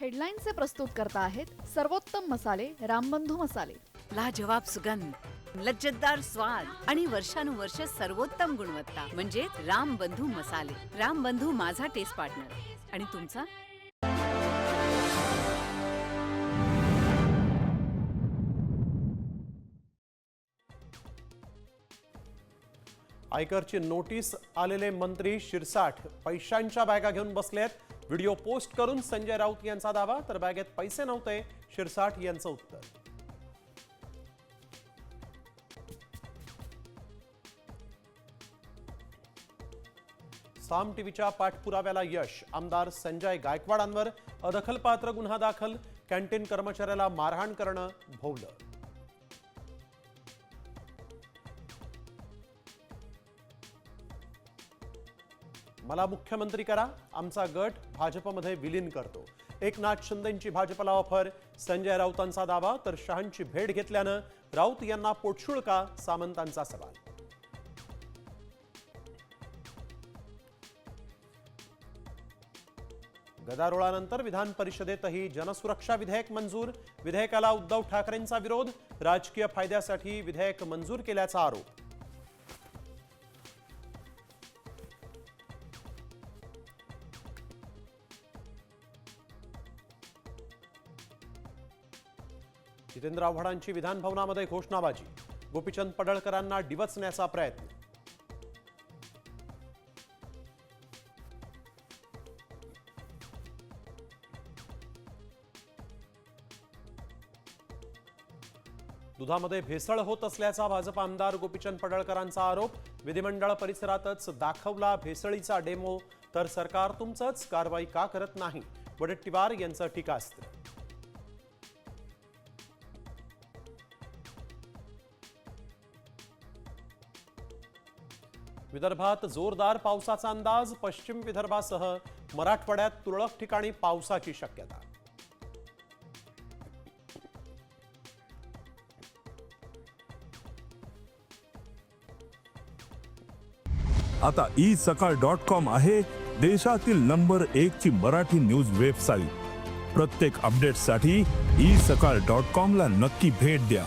हेडलाईनचे प्रस्तुत करता आहेत सर्वोत्तम मसाले रामबंधू मसाले. लाजवाब सुगंध, लज्जतदार स्वाद आणि वर्षानुवर्ष सर्वोत्तम गुणवत्ता म्हणजे रामबंधू मसाले. रामबंधू माझा टेस्ट पार्टनर आणि तुमचा. आयकरची नोटीस आलेले मंत्री शिरसाठ पैशांच्या बॅगा घेऊन बसलेत. व्हिडिओ पोस्ट करून संजय राऊत यांचा दावा, तर बॅगेत पैसे नव्हते शिरसाठ यांचं उत्तर. साम टीव्हीच्या पाठपुराव्याला यश. आमदार संजय गायकवाडांवर अदखलपात्र गुन्हा दाखल. कॅन्टीन कर्मचाऱ्याला मारहाण करणं भोवलं. मला मुख्यमंत्री करा, आमचा गट भाजपमध्ये विलीन करतो. एकनाथ शिंदेंची भाजपला ऑफर. संजय राऊतांचा दावा, तर शहांची भेट घेतल्यानं राऊत यांना पोटशूळ का, सामंतांचा सवाल. गदारोळानंतर विधान परिषदेतही जनसुरक्षा विधेयक मंजूर. विधेयकाला उद्धव ठाकरेंचा विरोध. राजकीय फायद्यासाठी विधेयक मंजूर केल्याचा आरोप. जितेंद्र आव्हाडांची विधान भवनामध्ये घोषणाबाजी. गोपीचंद पडळकरांना डिवचण्याचा प्रयत्न. दुधामध्ये भेसळ होत असल्याचा भाजप आमदार गोपीचंद पडळकरांचा आरोप. विधिमंडळ परिसरातच दाखवला भेसळीचा डेमो, तर सरकार तुमचंच, कारवाई का करत नाही, वडेट्टीवार यांचं टीकास्त्र. विदर्भात जोरदार पावसाचा अंदाज. पश्चिम विदर्भासह मराठवाड्यात तुरळक ठिकाणी पावसाची शक्यता. आता isakal.com आहे देशातील नंबर 1 ची मराठी न्यूज वेबसाईट. प्रत्येक अपडेटसाठी isakal.com ला नक्की भेट द्या.